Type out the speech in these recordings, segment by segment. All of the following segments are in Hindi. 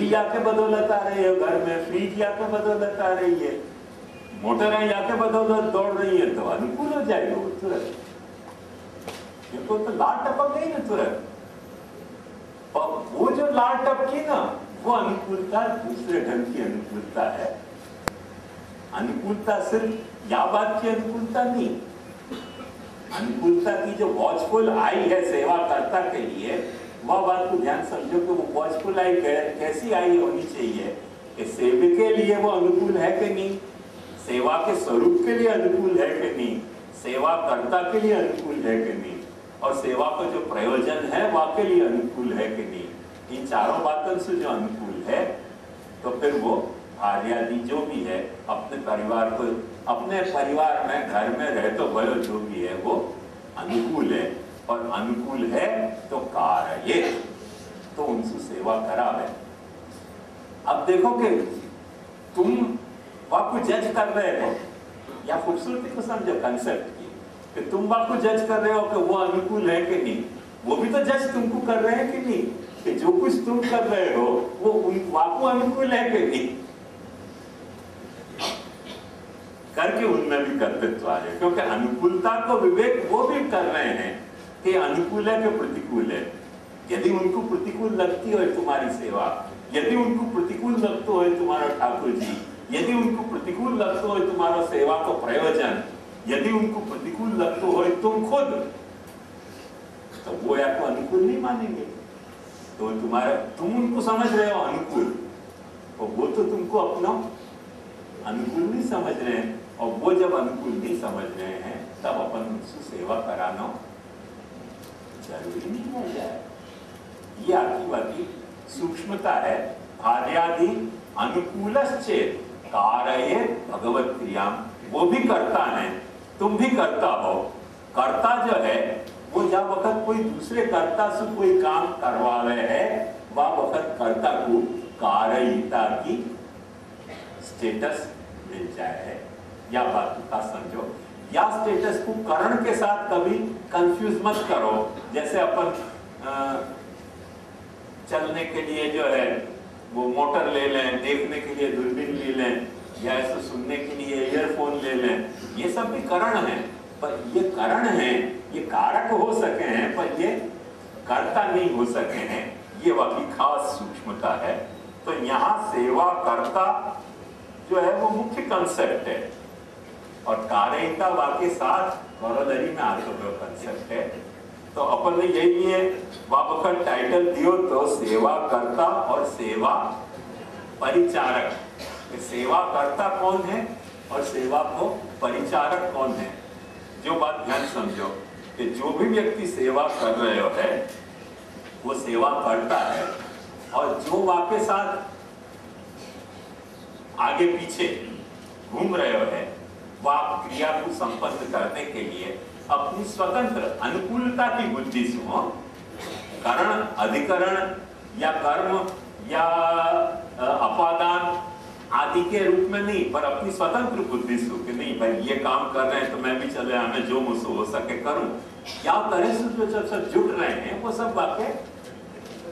टीवी या के बदौलत आ रही है घर में, फ्रिज या के बदौलत आ रही है, मोटर या के बदौलत दौड़ रही है, तो अनुकूल हो जाएगा वो तुरंत। देखो तो लाल टपक गई ना तुरंत। वो जो लाल टपकी ना, वो अनुकूलता दूसरे ढंग की अनुकूलता है। अनुकूलता सिर्फ या बात की अनुकूलता नहीं, अनुकूलता की जो वॉचफुल आई है सेवाकर्ता के लिए, वह बात को ध्यान समझो कि वो वॉचफुल आई कैसी आई होनी चाहिए कि सेवा के लिए वो अनुकूल है कि नहीं, सेवा के स्वरूप के लिए अनुकूल है कि नहीं, सेवाकर्ता के लिए अनुकूल है कि नहीं, और सेवा का जो प्रयोजन है वह के लिए अनुकूल है कि नहीं। इन चारों बातों से जो अनुकूल है, तो फिर वो आर्यादि जो भी है अपने परिवार को, अपने परिवार में घर में रहे तो भयो जो भी है वो अनुकूल है। और अनुकूल है तो कार्य, तो उनसे सेवा करावे। अब देखो कि तुम वह को जज कर रहे हो, या खूबसूरती को समझो कंसेप्ट की, कि तुम वह को जज कर रहे हो कि वो अनुकूल है कि नहीं, वो भी तो जज तुमको कर रहे हैं कि नहीं, कि जो कुछ तुम कर रहे हो वो वाकु अनुकूल है कि नहीं, करके उनमें भी कर्तृत्व आ रहे, क्योंकि अनुकूलता को विवेक वो भी कर रहे हैं कि अनुकूल है कि प्रतिकूल है। यदि उनको प्रतिकूल लगती हो तुम्हारी सेवा, यदि उनको प्रतिकूल लगता हो तुम्हारा ठाकुर जी, यदि उनको प्रतिकूल लगता हो तुम्हारा सेवा को प्रयोजन, यदि उनको प्रतिकूल लगता हो तुम खुद, तो वो या को अनुकूल नहीं मानेंगे। तो तुम उनको समझ रहे हो अनुकूल, और वो तो तुमको अपना अनुकूल नहीं समझ रहे हैं, और वो जब अनुकूल नहीं समझ रहे हैं तब अपन उनसे सेवा कराना जरूरी नहीं हो जाए। ये आदिवादी सूक्ष्मता है। आर्यादि अनुकूलश्चेत् कारयेत् भगवत क्रिया, वो भी करता है, तुम भी करता हो। कर्ता जो है वो जब वक्त कोई दूसरे कर्ता से कोई काम करवावे है, वह वक्त कर्ता को कारयिता की स्टेटस मिल जाए है। या बात का समझो, या स्टेटस को करण के साथ कभी कंफ्यूज मत करो। जैसे अपन चलने के लिए जो है वो मोटर ले लें, देखने के लिए दूरबीन ले लें, या ऐसे सुनने के लिए ईयरफोन ले लें, ये सब भी करण है। पर ये करण है, ये कारक हो सके हैं, पर ये कर्ता नहीं हो सके हैं। ये वाकई खास सूक्ष्मता है। तो यहाँ सेवा कर्ता जो है वो मुख्य कंसेप्ट है, और कार्यता वाके साथ कॉरोलरी में आते हुए कंसेप्ट है। तो अपन ने यही लिए वापकर टाइटल दियो तो सेवा कर्ता और सेवा परिचारक। सेवा कर्ता कौन है और सेवा को परिचारक कौन है। जो बात ध्यान समझो कि जो भी व्यक्ति सेवा कर रहे हो है वो सेवा करता है, और जो वाके साथ आगे पीछे घूम रहे हो है वह क्रिया को संपन्न करने के लिए अपनी स्वतंत्र अनुकूलता की बुद्धि से हो, करण अधिकरण या कर्म या अपादान आदि के रूप में नहीं, पर अपनी स्वतंत्र बुद्धि से कि नहीं भाई ये काम कर रहे हैं तो मैं भी चले हमें जो मुझसे हो सके करूं। क्या तरह से जो सब जुट रहे हैं वो सब वाकई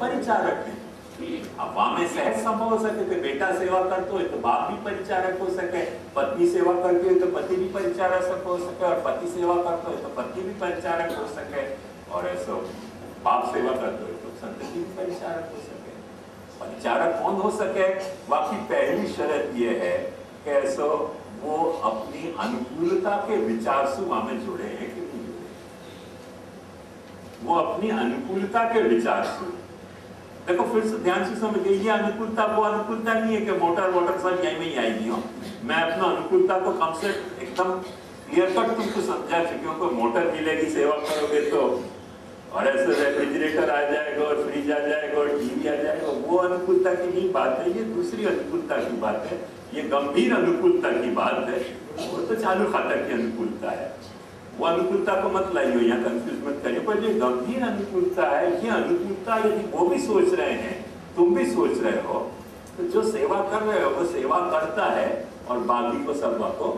परिचारक हैं। अब वहां में सहज संभव हो सके तो बेटा सेवा करते हो तो बाप भी परिचारक हो सके, पत्नी सेवा करती हो तो पति भी परिचारक हो सके, और पति सेवा करते हो तो पत्नी भी परिचारक हो सके, और ऐसा बाप सेवा करते हो तो संतति भी परिचारक हो सके। परिचारक कौन हो सके? बाकी पहली शर्त ये है कि ऐसा वो अपनी अनुकूलता के विचार से वहां में जुड़े हैं कि नहीं जुड़े। वो अपनी अनुकूलता के विचार से, देखो फिर से ध्यान से समझिए, ये अनुकूलता वो अनुकूलता नहीं है कि मोटर वोटर सब यही में आएगी हो। मैं अपना अनुकूलता को कम से एकदम क्लियर कट तुमको समझा चुकी हूँ कि मोटर मिलेगी सेवा करोगे तो, और ऐसे रेफ्रिजरेटर आ जाएगा और फ्रिज आ जाएगा और टीवी आ जाएगा, वो अनुकूलता की नहीं बात है, ये दूसरी अनुकूलता की बात है। ये गंभीर अनुकूलता की बात है, वो तो चालू खाता की अनुकूलता है। वो अनुकूलता को मत लाइयो, यहाँ कंफ्यूज मत करिए। पर जो गंभीर अनुकूलता है, ये अनुकूलता यदि वो भी सोच रहे हैं, तुम भी सोच रहे हो, तो जो सेवा कर रहे हो वो सेवा करता है, और बाकी को सब को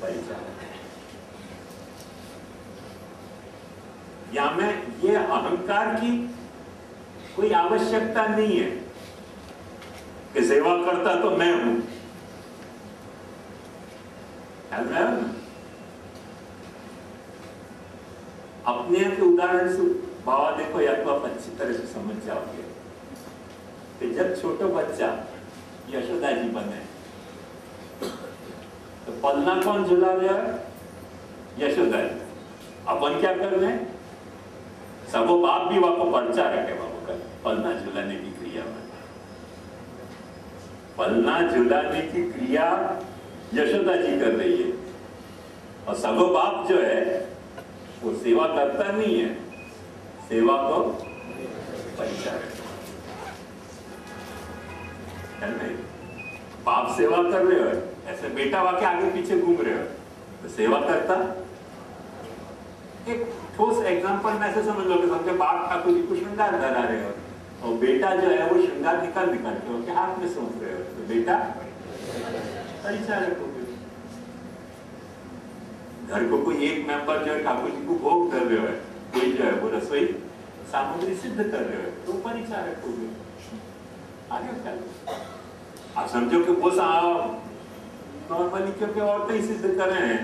परिचालन। या में ये अहंकार की कोई आवश्यकता नहीं है कि सेवा करता तो मैं हूं। अपने के उदाहरण से बाबा देखो, या तो आप अच्छी तरह से समझ जाओगे कि जब छोटा बच्चा यशोदा जी बने तो पलना कौन झुला रहा है? यशोदा जी। अपन क्या कर रहे हैं? सबो बाप भी वहां को पर्चा रखे बाबू का पलना झुलाने की क्रिया में। पलना झुलाने की क्रिया यशोदा जी कर रही है और सबो बाप जो है वो सेवा करता नहीं है, सेवा को परिचारक। बाप सेवा कर रहे हो, ऐसे बेटा वाके आगे पीछे घूम रहे हो तो सेवा करता। एक ठोस एग्जांपल में ऐसे समझ लो कि समझे बाप ठाकुर जी को श्रृंगार करा रहे हो और बेटा जो है वो श्रृंगार निकाल के उनके हाथ में सौंप रहे हो तो बेटा परिचारक हो गए। घर को कोई एक मेंबर जो है ठाकुर जी को भोग कर रहे हो, कोई जो है वो रसोई सामग्री सिद्ध कर रहे हो तो परिचारक हो गए। आगे क्या आप समझो कि वो नॉर्मली क्योंकि औरतें ही सिद्ध कर रहे हैं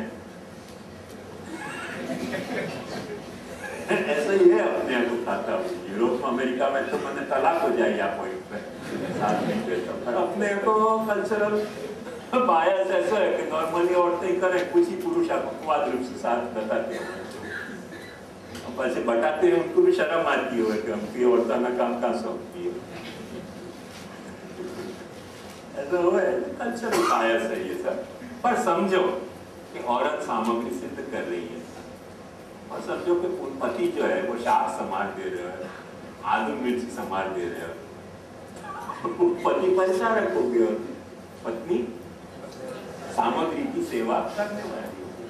ऐसा ही है अपने आप को खाता हूँ। यूरोप अमेरिका में तो मैंने तलाक हो जाए या पॉइंट पे पर अपने को कल्चरल बायस ऐसा है कि नॉर्मली औरतें ही करें, कुछ ही पुरुष अपवाद रूप से साथ बताते हैं, ऐसे बताते हैं, उनको भी शर्म आती है कि हमकी औरतें ना काम कहाँ सौंपती है। ऐसा हुआ है, कल्चरल बायस है ये सब। पर समझो कि औरत सामग्री सिद्ध कर रही है और समझो कि पति जो है वो शाक समार दे रहे हो, आलू मिर्च समार दे रहे हो, पति परिचारक हो गए, पत्नी सामग्री की सेवा करने वाली होगी।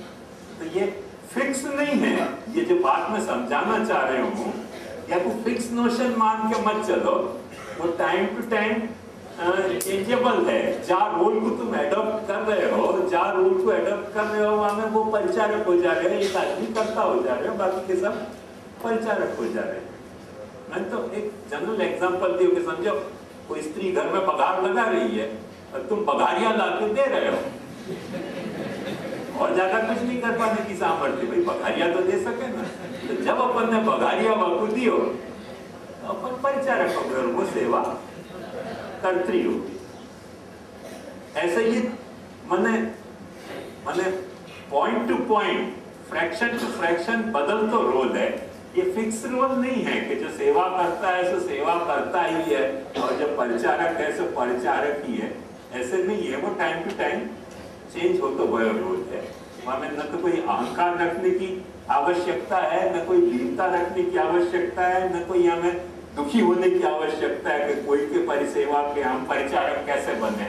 तो ये फिक्स नहीं है, ये जो बात मैं समझाना चाह रहे हूँ या कोई फिक्स नोशन मान के मत चलो, वो टाइम टू टाइम चेंजेबल है। जहाँ रोल को तुम एडॉप्ट कर रहे हो, जहाँ रोल को एडॉप्ट कर रहे हो वहां में वो परिचारक हो जा रहे हैं, एक आदमी करता हो जा रहे हो, बाकी के सब परिचारक हो जा रहे हैं। मैं तो एक जनरल एग्जांपल दी कि समझो कोई स्त्री घर में पगार लगा रही है और तुम पगारिया ला के दे रहे हो और ज्यादा कुछ नहीं कर पाने की सामर्थ्य, भाई पगारिया तो दे सके ना। तो जब अपन ने पगारिया बापू दी हो तो अपन परिचारक हो गए, वो सेवा कर्त्री होगी। ऐसे ही मने point to point, fraction to fraction बदल तो रोल है, ये फिक्स रोल नहीं है कि जो सेवा करता है सो सेवा करता ही है और जो परिचारक है सो परिचारक ही है, ऐसे नहीं है। वो टाइम टू टाइम चेंज हो तो वह रोल है। वहां में न तो कोई अहंकार रखने की आवश्यकता है, न कोई दीनता रखने की आवश्यकता है, न कोई हमें दुखी होने की आवश्यकता है कि कोई के परिसेवा के हम परिचारक कैसे बने,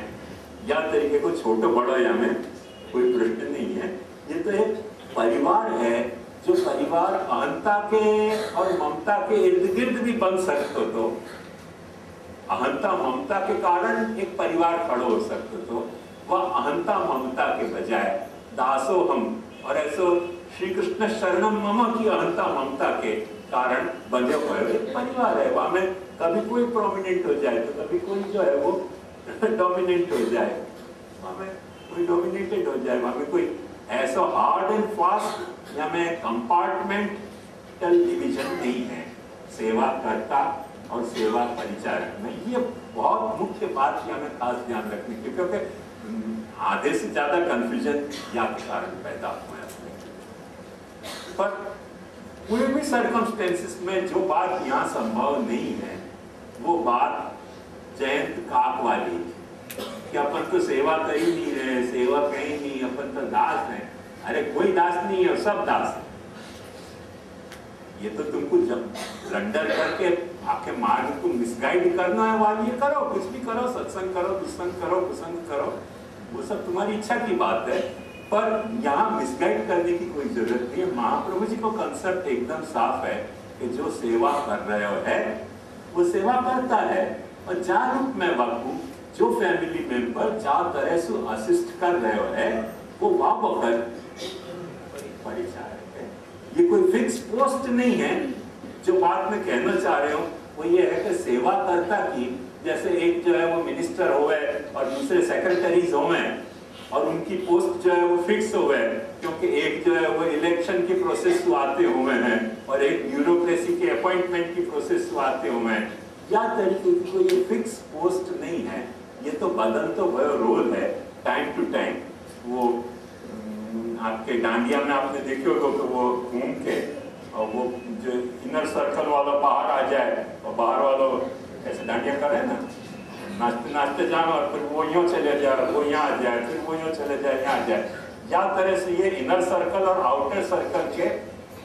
या तरीके को छोटे बड़ो या में कोई प्रश्न नहीं है। ये तो एक परिवार है, जो परिवार अहंता के और ममता के इर्द गिर्द भी बन सकते तो, अहंता ममता के कारण एक परिवार खड़ो हो सकते तो, वह अहंता ममता के बजाय दासो हम और ऐसो श्री कृष्ण शरणम मम की अहंता ममता के कारण बने हुए परिवार है। वहां में कभी कोई प्रोमिनेंट हो जाए तो कभी कोई जो है वो डोमिनेंट हो जाए, वहां में कोई डोमिनेटेड हो जाए, वहां में कोई ऐसा हार्ड एंड फास्ट या में कंपार्टमेंटल डिवीजन नहीं है सेवा करता और सेवा परिचारक में। ये बहुत मुख्य बात की हमें खास ध्यान रखनी चाहिए, क्योंकि आधे से ज्यादा कंफ्यूजन या के कारण पैदा हुआ है। पर कोई भी सर्कमस्टेंसेस में जो बात यहाँ संभव नहीं है वो बात जयंत काक वाली कि अपन तो सेवा कर ही नहीं रहे, सेवा कहीं नहीं, अपन तो दास हैं। अरे कोई दास नहीं है, सब दास है। ये तो तुमको जब ब्लंडर करके आके मार्ग को मिसगाइड करना है, वाली ये करो, कुछ भी करो, सत्संग करो, दुष्संग करो, कुसंग करो, वो सब तुम्हारी इच्छा की बात है। पर यहाँ मिसगाइड करने की कोई जरूरत नहीं है। महाप्रभु जी को कंसेप्ट एकदम साफ है कि जो सेवा कर रहे हो है वो सेवा करता है, और जा रूप में बापू जो फैमिली मेंबर जा तरह से असिस्ट कर रहे हो है वो वाह बकर परिचारक है। ये कोई फिक्स पोस्ट नहीं है। जो बात मैं कहना चाह रहे हूँ वो ये है कि सेवा करता की जैसे एक जो है वो मिनिस्टर होवे और दूसरे सेक्रेटरीज होवे और उनकी पोस्ट जो है वो फिक्स होवे, क्योंकि एक जो है वो इलेक्शन की प्रोसेस से आते हुए हैं और एक ब्यूरोक्रेसी के अपॉइंटमेंट की प्रोसेस से आते हुए हैं। या तरीके की कोई ये फिक्स पोस्ट नहीं है, ये तो बदल तो वह रोल है टाइम टू टाइम। वो आपके डांडिया में आपने देखे हो तो वो घूम के और वो जो इनर सर्कल वाला बाहर आ जाए और बाहर वालों ऐसे डांडिया करे ना, नाचते नाचते जाना और फिर वो यूँ चले जाए, वो यहाँ आ जाए, फिर वो यूँ चले जाए, यहाँ आ जाए। या तरह से ये इनर सर्कल और आउटर सर्कल के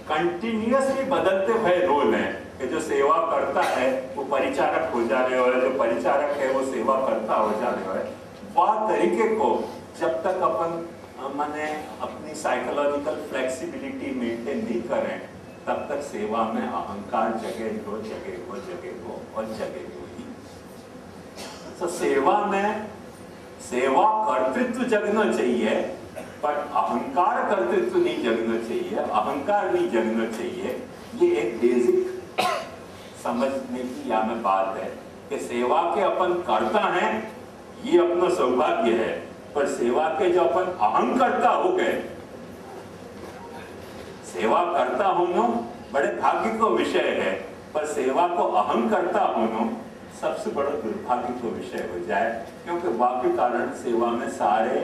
कंटिन्यूअसली बदलते हुए रोल हैं कि जो सेवा करता है वो परिचारक हो जा रहे हो, जो परिचारक है वो सेवा करता हो जा रहे हो। वह तरीके को जब तक अपन माने अपनी साइकोलॉजिकल फ्लेक्सिबिलिटी मेंटेन नहीं करें तब तक सेवा में अहंकार जगह हो और जगह ही। तो सेवा में सेवा कर्तृत्व जगना चाहिए, पर अहंकार कर्तृत्व नहीं जगना चाहिए, अहंकार नहीं जगना चाहिए। ये एक बेसिक समझने की या में बात है कि सेवा के अपन करता है ये अपना सौभाग्य है, पर सेवा के जो अपन अहंकर्ता हो गए, सेवा करता होना बड़े भाग्य को विषय है, पर सेवा को अहंकर्ता होना सबसे बड़ा दुर्भाग्य को विषय हो जाए, क्योंकि वाक्य कारण सेवा में सारे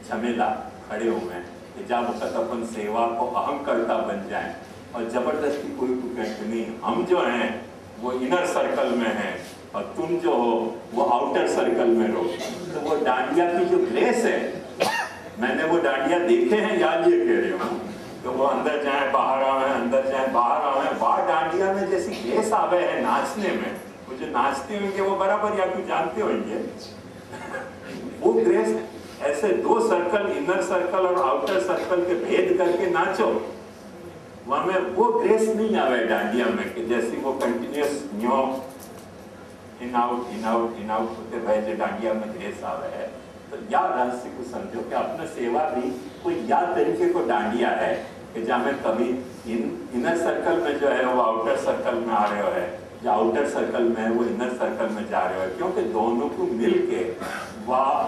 झमेला खड़े हुए हैं कि जब वक्त अपन सेवा को अहंकर्ता बन जाए और जबरदस्ती कोई को कहते नहीं हम जो हैं वो इनर सर्कल में हैं और तुम जो हो वो आउटर सर्कल में रहो। तो वो डांडिया की जो ग्रेस है, मैंने वो डांडिया देखे हैं, याद ये कह रही हूँ, तो वो अंदर जाए बाहर आवे, अंदर जाए बाहर आवे, बाहर डांडिया में जैसी ग्रेस आवे है नाचने में, वो जो नाचते होंगे वो बराबर या कुछ जानते होंगे वो ग्रेस ऐसे दो सर्कल, इनर सर्कल और आउटर सर्कल के भेद करके नाचो, वहां में वो ग्रेस नहीं आवे डांडिया में कि जैसी वो कंटिन्यूअस न्यो इन आउट होते भाई जो डांडिया में ग्रेस आवे है। तो या रहस्य को समझो कि अपना सेवा भी कोई या तरीके को डांडिया है कि जहाँ में कभी इनर सर्कल में जो है वो आउटर सर्कल में आ रहे हो है, या आउटर सर्कल में वो इनर सर्कल में जा रहे हो, क्योंकि दोनों को मिलके वाह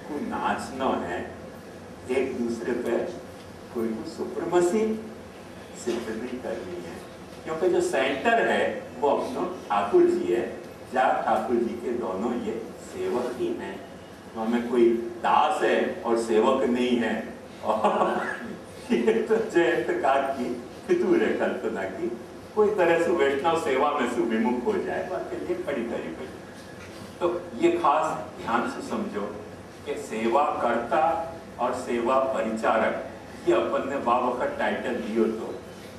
को नाचना है, एक दूसरे पे कोई सुप्रीमेसी सिद्ध नहीं करनी है, क्योंकि जो सेंटर है वो अपना ठाकुर जी है, या ठाकुर जी के दोनों ये सेवक ही हैं, हमें कोई दास है और सेवक नहीं है। और ये तो जयंतकार की फितूर है कल्पना की, कोई तरह से वैष्णव सेवा में से विमुख हो जाए, बाकी ये बड़ी तरीके। तो ये खास ध्यान से समझो कि सेवा कर्ता और सेवा परिचारक ये अपन ने वाह वक्त टाइटल दियो तो,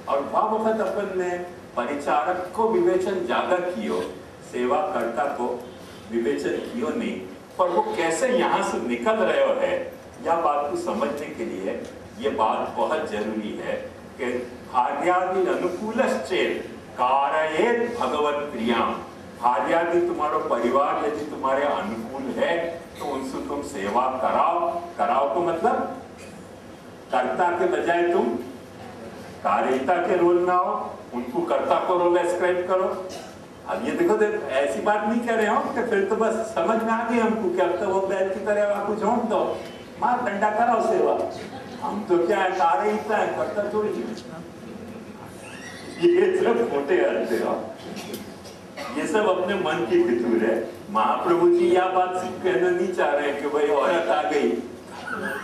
और वाह वक्त अपन ने परिचारक को विवेचन ज्यादा कियो, सेवा कर्ता को विवेचन कियो नहीं, पर वो कैसे यहाँ से निकल रहे हो है या बात को समझने के लिए ये बात बहुत जरूरी है कि हार्यादि अनुकूलश्चेत कारयेत भगवत क्रियाम। हार्यादि तुम्हारा परिवार यदि तुम्हारे अनुकूल है तो उनसे तुम सेवा कराओ, कराओ तो मतलब कर्ता के बजाय तुम कार्यता के रोल में आओ, उनको कर्ता को रोल एस्क्राइब करो। अब ये देखो ऐसी बात नहीं कह रहे हो कि फिर तो बस समझ में आ गई हमको कि अब तो वो बैल की तरह आपको झोंक दो, मार डंडा कराओ सेवा, हम तो क्या है कार्यता है, कर्ता थोड़ी। ये सब मोटे अर्थ हो, ये सब अपने मन की फितूर है। महाप्रभु जी यह बात कहना नहीं चाह रहे कि भाई औरत आ गई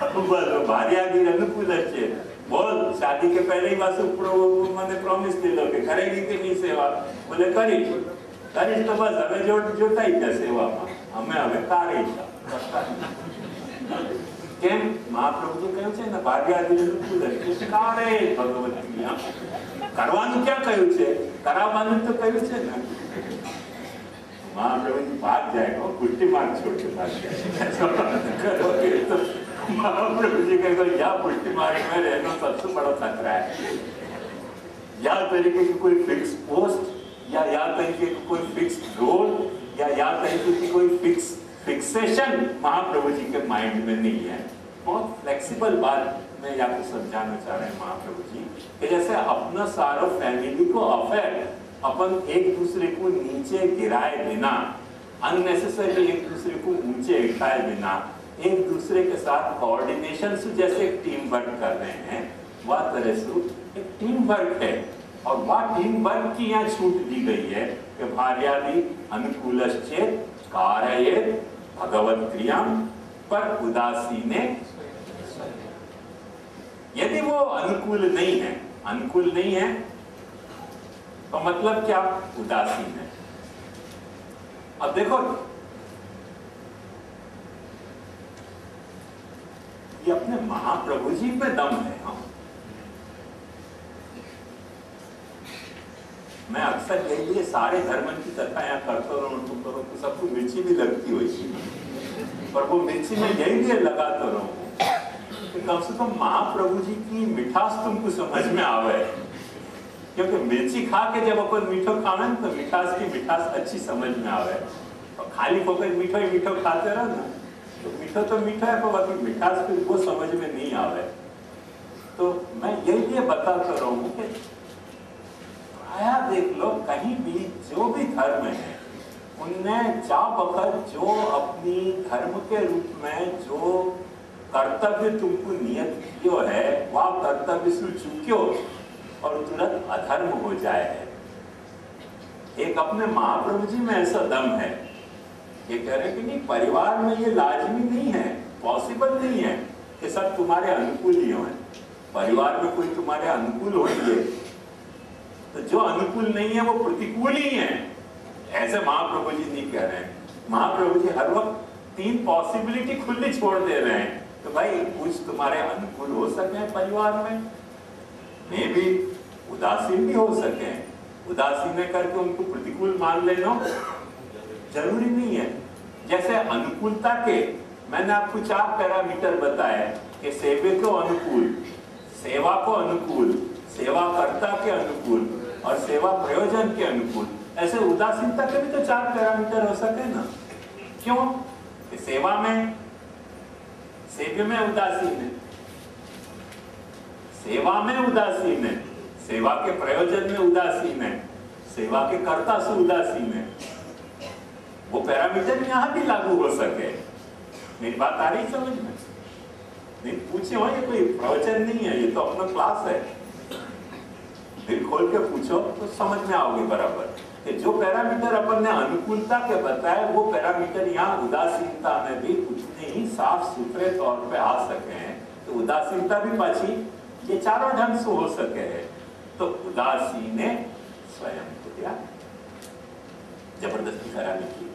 बस भारी आ गई अनुकूल अच्छे बोल, शादी के पहले ही बस मैंने प्रॉमिस दे दो कि करेगी कि नहीं सेवा, बोले करी तो बस हमें जोता ही क्या सेवा में, हमें हमें कार्य કેમ મહાપ્રભુજી કહ્યું છે ને ભાગ્યાદિ અનુકૂલ એટલે કારે ભગવતી કરવાનું ક્યાં કહ્યું છે, કરાવવાનું તો કહ્યું છે ને। महाप्रभु भाग जाएगा, पुष्टि मार्ग छोड़ के भाग जाएगा। तो महाप्रभु जी कहेगा या पुष्टि मार्ग में रहना सबसे बड़ा खतरा है। या तरीके की कोई फिक्स पोस्ट या तरीके की कोई फिक्स रोल या तरीके की कोई फिक्सेशन महाप्रभु जी के माइंड में नहीं है। बहुत फ्लेक्सिबल बात मैं आपको समझाना चाह रहे हैं महाप्रभु जी कि जैसे अपना सारा फैमिली को अफेयर अपन एक दूसरे को नीचे गिराए बिना अननेसेसरी एक दूसरे को ऊंचे उठाए बिना एक दूसरे के साथ कोऑर्डिनेशन से जैसे एक टीम वर्क कर रहे हैं, वह तरह से एक टीम वर्क है। और वह टीम वर्क की यहाँ छूट दी गई है कि भार्यादि अनुकूलश्चेत् कारयेत् भगवत क्रियां पर उदासीने। यदि वो अनुकूल नहीं है तो मतलब क्या? उदासीन है। अब देखो, ये अपने महाप्रभु जी में दम है। मैं अक्सर यही सारे धर्म की कथा यहाँ करता रहूं तुम करो तो सबको मिर्ची भी लगती हुई, पर वो मिर्ची में यही लगाता रहूं कि कम से कम महाप्रभु जी की मिठास तुमको समझ में आवे। क्योंकि मिर्ची खा के जब अपन मीठो खावे तो मिठास की मिठास अच्छी समझ में आवे। और खाली फोकस मीठो ही मीठो खाते रहो ना तो मीठो तो मीठा है पर बाकी मिठास फिर वो समझ में नहीं आवे। तो मैं यही बताता रहूं कि आया देख लो, कहीं भी जो भी धर्म है उनने जा बखत जो अपनी धर्म के रूप में जो कर्तव्य तुमको नियत कियो है वह कर्तव्य से चूक्यो और तुरंत अधर्म हो जाए है। एक अपने महाप्रभु जी में ऐसा दम है, ये कह रहे कि नहीं परिवार में ये लाजमी नहीं है, पॉसिबल नहीं है कि सब तुम्हारे अनुकूल ही हो। परिवार में कोई तुम्हारे अनुकूल हो तो जो अनुकूल नहीं है वो प्रतिकूल ही है, ऐसे महाप्रभु जी नहीं कह रहे हैं। महाप्रभु जी हर वक्त 3 पॉसिबिलिटी खुली छोड़ दे रहे हैं तो भाई कुछ तुम्हारे अनुकूल हो सके परिवार में भी उदासीन भी हो सके। उदासीन करके उनको प्रतिकूल मान लेना जरूरी नहीं है। जैसे अनुकूलता के मैंने आपको 4 पैरामीटर बताए कि सेवे को अनुकूल, सेवा को अनुकूल, सेवाकर्ता के अनुकूल और सेवा प्रयोजन के अनुकूल। ऐसे उदासीनता के भी तो 4 पैरामीटर हो सके ना। क्यों? कि सेवा में सेव्य में उदासीन है, सेवा में उदासीन है, सेवा के प्रयोजन में उदासीन है, सेवा के कर्ता से उदासीन है। वो पैरामीटर यहाँ भी लागू हो सके। मेरी बात आ रही समझ में? नहीं पूछे हो, ये कोई प्रवचन नहीं है, ये तो अपना क्लास है। दिल खोल के पूछो तो समझ में आओगे बराबर कि जो पैरामीटर अपन ने अनुकूलता के बताए वो पैरामीटर यहाँ उदासीनता में भी उतने ही साफ सुथरे तौर पे आ सके हैं। तो उदासीनता भी पाची ये चारों ढंग से हो सके है। तो उदासीन ने स्वयं को दिया जबरदस्ती कराने की,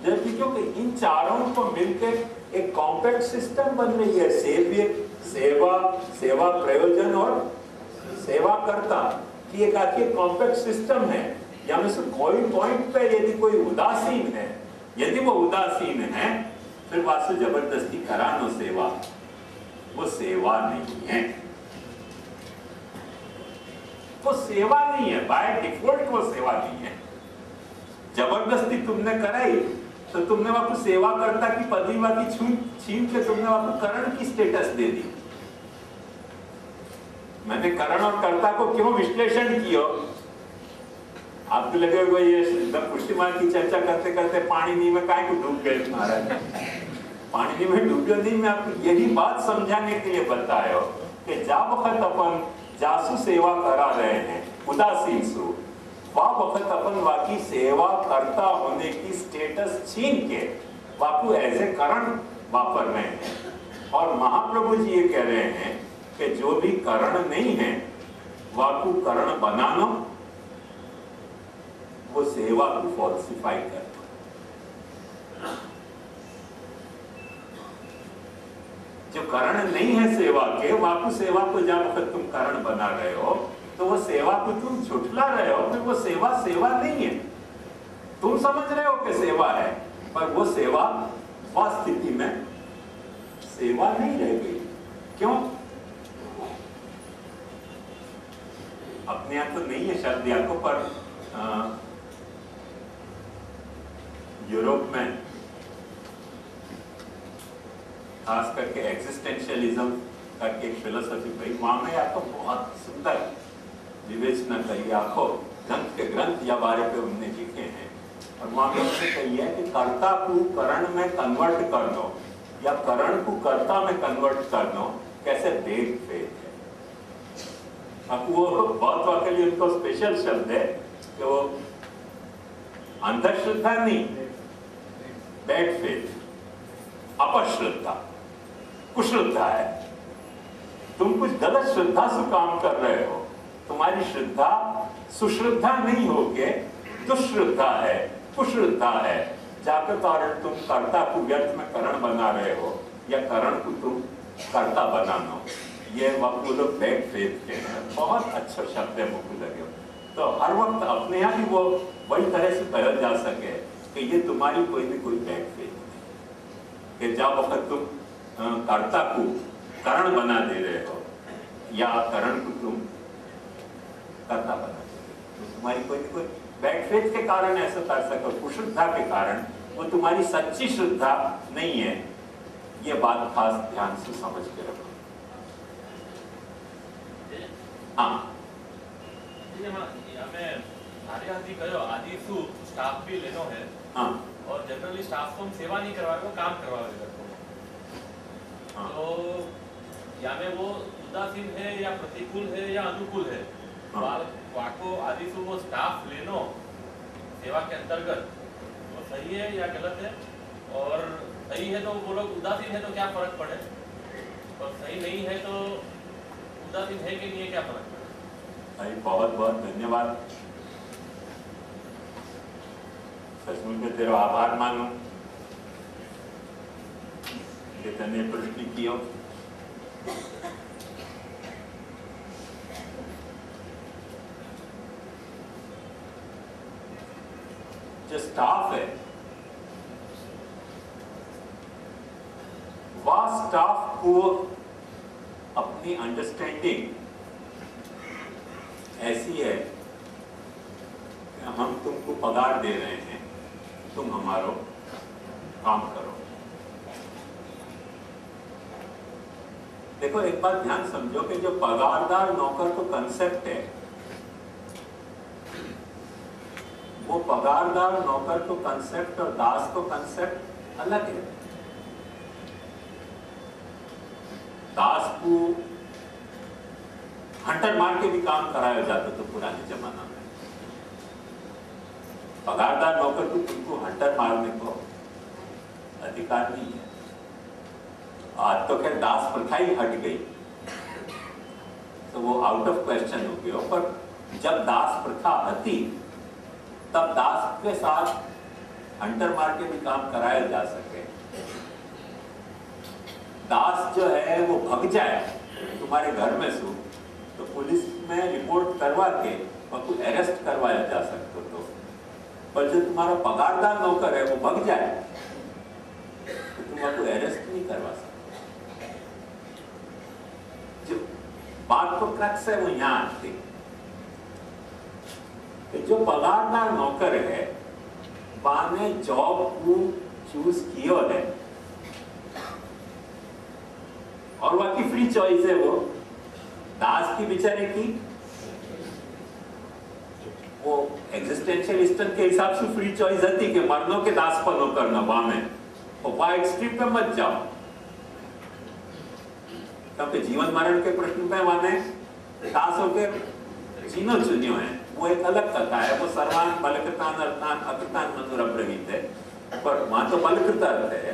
जबकि क्योंकि इन चारों को मिलकर एक कॉम्पैक्ट सिस्टम बन रही है। सेव्य, सेवा, सेवा प्रयोजन और सेवा करता की एक आखिर कॉम्पैक्ट सिस्टम है। या में से कोई पॉइंट पे यदि कोई उदासीन है, यदि वो उदासीन है फिर बात से जबरदस्ती करानो सेवा, वो सेवा नहीं है। वो सेवा नहीं है, बाय डिफॉल्ट वो सेवा नहीं है। जबरदस्ती तुमने कराई तो तुमने वहां सेवाकर्ता की पदवी की छीन के तुमने वहां करण की स्टेटस दे दी। मैंने करण और कर्ता को क्यों विश्लेषण किया? आपको लगेगा ये पुष्टिमान की चर्चा करते करते पाणिनि में काहे को डूब गए महाराज? पाणिनि में डूबे नहीं, मैं आपको यही बात समझाने के लिए बताया कि जा वक्त अपन जासु सेवा करा रहे हैं उदासीन सु, वह वक्त अपन वाकी सेवा करता होने की स्टेटस छीन के वाकू ऐसे करण वापर रहे हैं। और महाप्रभु जी ये कह रहे हैं कि जो भी करण नहीं है वाकू करण बनाना, वो सेवा को फॉल्सिफाई करना। जो करण नहीं है सेवा के, वाकू सेवा को जब वक्त तुम करण बना रहे हो तो वो सेवा को तुम झुठला रहे हो, फिर वो सेवा सेवा नहीं है। तुम समझ रहे हो कि सेवा है, पर वो सेवा उस स्थिति में सेवा नहीं रह गई। क्यों? अपने यहाँ तो नहीं है शब्द या को, पर यूरोप में खास करके एग्जिस्टेंशियलिज्म करके एक फिलोसफी भाई, वहां में आपको बहुत सुंदर विवेचना करी, आखो ग्रंथ के ग्रंथ या बारे पे उन्होंने लिखे हैं भगवान से कहिए कि कर्ता को करण में कन्वर्ट कर दो या करण को कर्ता में कन्वर्ट कर दो, कैसे बैड फेथ है। अब वो बहुत वाकई लिए उनको स्पेशल शब्द है कि वो अंधश्रद्धा नहीं, बैड फेथ, अपश्रद्धा, कुश्रद्धा है। तुम कुछ गलत श्रद्धा से काम कर रहे हो, तुम्हारी श्रद्धा सुश्रद्धा नहीं होके दुश्रद्धा है, कुश्रद्धा है, जाकर कारण तुम कर्ता को व्यर्थ में करण बना रहे हो या करण को तुम कर्ता बनाना। ये वो लोग बैड फेथ के हैं। बहुत अच्छा शब्द है मुझको लगे। तो हर वक्त अपने यहाँ भी वो वही तरह से कहा जा सके कि ये तुम्हारी कोई भी कोई बैड फेथ नहीं, कि जब वक्त तुम कर्ता को करण बना दे रहे हो या करण को तुम कर्ता बना दे रहे हो, तो तुम्हारी कोई भी कोई बैड फेथ के कारण ऐसा कर सको, कुश्रद्धा के कारण, वो तुम्हारी सच्ची श्रद्धा नहीं है। ये बात खास ध्यान से समझ के रखो। हाँ, आदि स्टाफ भी लेनो है। हाँ, और जनरली स्टाफ को हम सेवा नहीं करवा रहे, काम करवा रहे। हाँ, तो या में वो उदासीन है या प्रतिकूल है या अनुकूल है। हाँ, वाको आदि वो स्टाफ लेनो सेवा के अंतर्गत वो सही है या गलत है? और सही है तो वो लोग उदासीन है तो क्या फर्क पड़े, और सही नहीं है तो उदासीन है कि नहीं है क्या फर्क पड़े? भाई बहुत बहुत धन्यवाद। सचमुच में तेरा आभार मानो कि तने प्रश्न किया। जो स्टाफ है वह स्टाफ को अपनी अंडरस्टैंडिंग ऐसी है कि हम तुमको पगार दे रहे हैं, तुम हमारो काम करो। देखो एक बात ध्यान समझो कि जो पगारदार नौकर को कंसेप्ट है, वो पगारदार नौकर को कंसेप्ट और दास को कंसेप्ट अलग है। दास को हंटर मार के भी काम कराया जाता तो पुराने जमाना में। पगारदार नौकर को तुमको हंटर मारने को अधिकार नहीं है। आज तो खैर दास प्रथा ही हट गई, तो वो आउट ऑफ क्वेश्चन हो गया। पर जब दास प्रथा हटी तब दास के साथ हंटर मार के भी काम कराया जा सके। दास जो है वो भग जाए तुम्हारे घर में से तो पुलिस में रिपोर्ट करवा के और कोई अरेस्ट करवाया जा सकता तो। पर जो तुम्हारा पगारदार नौकर है वो भग जाए तो तुम्हारा कोई अरेस्ट नहीं करवा सकते। जो बात तो क्रक्स है वो यहाँ आती कि जो पगारदार नौकर है बाने जॉब को चूज किया है और बाकी फ्री चॉइस है। वो दास की बेचारे की वो एग्जिस्टेंशियलिस्ट के हिसाब से फ्री चॉइस थी कि मरनों के दास पर नो करना बामे और वाइट स्ट्रीप पे मत जाओ, क्योंकि जीवन मरण के प्रश्न पे माने दास होकर जीनो चुनियो है। वो एक अलग कथा है। वो सर्वान बलकृतान अर्थान अकृतान मनुर अप्रवीत है, पर वहां तो बलकृत अर्थ है।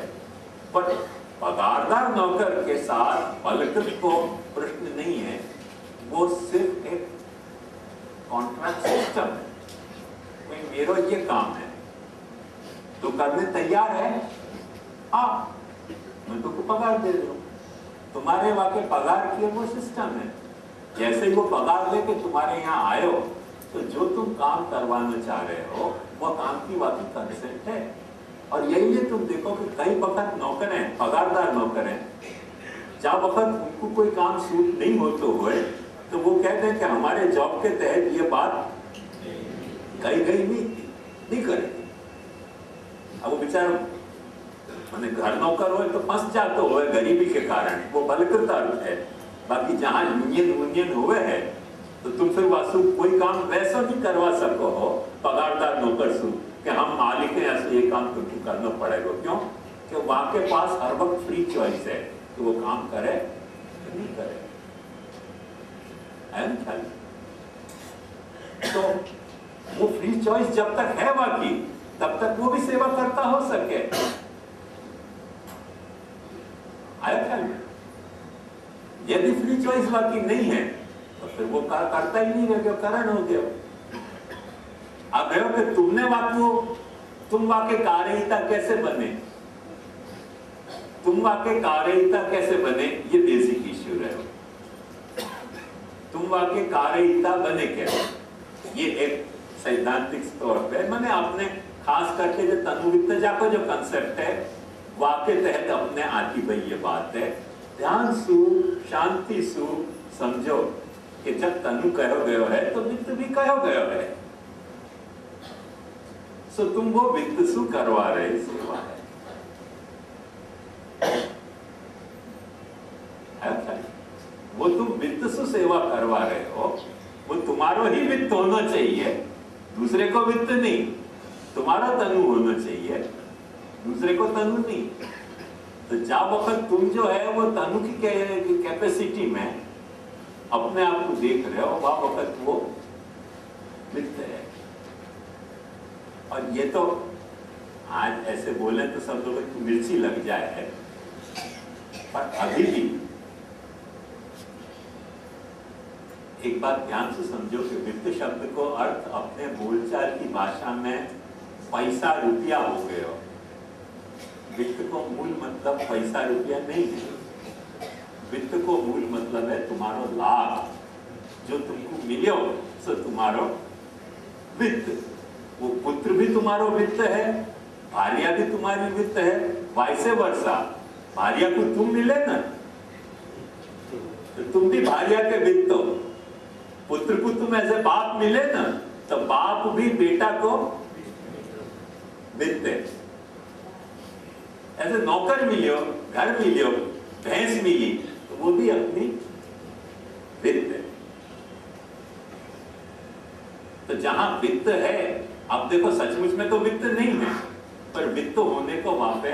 पर पगारदार नौकर के साथ बलकृत को प्रश्न नहीं है, वो सिर्फ एक कॉन्ट्रैक्ट सिस्टम है। भाई मेरा ये काम है, तो करने तैयार है, हाँ मैं तुमको पगार दे रहा हूँ। तुम्हारे वाके पगार की वो सिस्टम है। जैसे ही वो पगार लेके तुम्हारे यहाँ आए हो तो जो तुम काम करवाना चाह रहे हो वो काम की वाकई कंसेंट है। और यही लिए तुम देखो कि कई वक्त नौकर हैं, पगारदार नौकर हैं, जब वक्त उनको कोई काम सूट नहीं होते हुए तो वो कहते हैं कि हमारे जॉब के तहत ये बात कही गई नहीं करेगी। अब वो बेचारा मैंने घर नौकर हो तो फंस जाते हो गरीबी के कारण, वो बलकृत अर्थ है। बाकी जहाँ यूनियन हुए है तो तुम फिर वासु कोई काम वैसा नहीं करवा सको हो पगारदार नौकर सु कि हम मालिक हैं, ऐसे ये काम तुमको करना पड़ेगा। क्यों? कि वहां के पास हर वक्त फ्री चॉइस है कि वो काम करे कि नहीं करे। है ना ख्याल? तो वो फ्री चॉइस जब तक है बाकी, तब तक वो भी सेवा करता हो सके। आया ख्याल में? यदि फ्री चॉइस बाकी नहीं है तो फिर वो करता ही नहीं रह गया, कारण हो गया। अब है कि तुम वाके कार्यहिता कैसे बने, तुम वाके कार्यहिता कैसे बने, ये बेसिक इश्यू रहे। तुम वाके कार्यहिता बने कैसे, ये एक सैद्धांतिक तौर पे मैंने आपने खास करके जो तनुवित्तजा का जो कंसेप्ट है वाके तहत अपने आती भाई ये बात है। ध्यान सु शांति सु समझो कि जब तनु कहो गयो है तो वित्त भी कहो गयो है। सो तुम वो वित्त सु करवा रहे सेवा है। वो तुम वित्त सु सेवा करवा रहे हो, वो तुम्हारो ही वित्त होना चाहिए, दूसरे को वित्त नहीं। तुम्हारा तनु होना चाहिए, दूसरे को तनु नहीं। तो जब वक्त तुम जो है वो तनु की कैपेसिटी में अपने आप को देख रहे हो, वह वक्त वो वित्त है। और ये तो आज ऐसे बोले तो सब लोगों को मिर्ची लग जाए है, पर अभी भी एक बात ध्यान से समझो कि वित्त शब्द को अर्थ अपने बोलचाल की भाषा में पैसा रुपया हो गया। वित्त को मूल मतलब पैसा रुपया नहीं है। वित्त को मूल मतलब है तुम्हारो लाभ, जो तुमको मिलो सो तुम्हारो वित्त। वो पुत्र भी तुम्हारो वित्त है, भार्या भी तुम्हारी वित्त है, वाइसे वर्षा। भार्या को तुम मिले ना तो तुम भी भार्या के वित्त हो। पुत्र को तुम ऐसे बाप मिले ना तो बाप भी बेटा को वित्त है। ऐसे नौकर मिलियो, घर मिलियो, भैंस मिली तो वो भी अपनी वित्त है। तो जहां वित्त है, अब देखो सचमुच में तो वित्त नहीं है, पर वित्त होने को वहां पे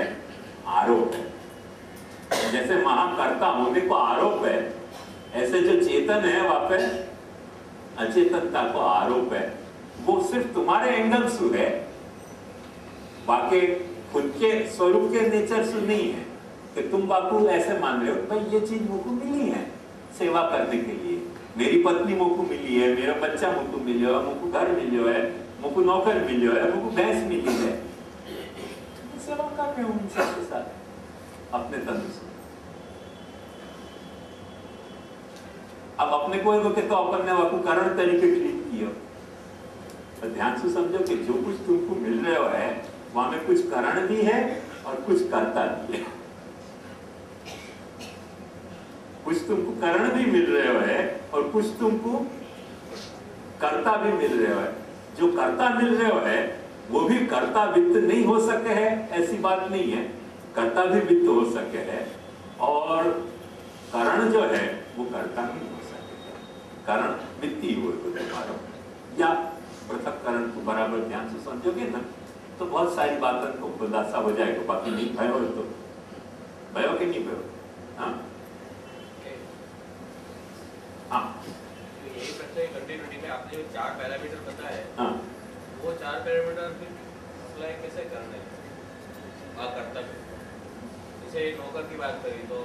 आरोप है। जैसे महाकर्ता होने को आरोप है, ऐसे जो चेतन है वहां पे अचेतनता को आरोप है। वो सिर्फ तुम्हारे एंगल से है, बाकी खुद के स्वरूप के नेचर से नहीं है कि तुम बापू ऐसे मान रहे हो भाई ये चीज मुझको मिली है सेवा करने के लिए, मेरी पत्नी मुझको मिली है, मेरा बच्चा मुझको मिलियो है, मुझको घर मिलियो है, मुझको नौकर मिलियो है, मुझको भैंस मिली है, सेवा कर रहे हो उन सबके साथ अपने तन से। अब अपने को तो अपने वाकू कारण तरीके ट्रीट किया। तो ध्यान से समझो कि जो कुछ तुमको मिल रहा है वहां में कुछ कारण भी है और कुछ कर्ता भी है। कुछ तुमको कारण भी मिल रहे है और कुछ तुमको कर्ता भी मिल रहे है। जो कर्ता मिल रहे है वो भी कर्ता वित्त नहीं हो सके है, ऐसी बात नहीं है, कर्ता भी वित्त हो सके है। और कारण जो है वो कर्ता नहीं हो सके है, कारण वित्तीय हो तुम्हारा। या पृथक्करण को बराबर ध्यान से समझोगे ना तो बहुत सारी बातों को खुलासा हो जाएगा। बाकी नहीं भयो तो भयो कि नहीं भयो। हाँ हाँ यही प्रश्न कंटिन्यूटी में आपने जो 4 पैरामीटर बताए, हाँ वो 4 पैरामीटर फिर अप्लाई कैसे करने? कर्तव्य जैसे नौकर की बात करी तो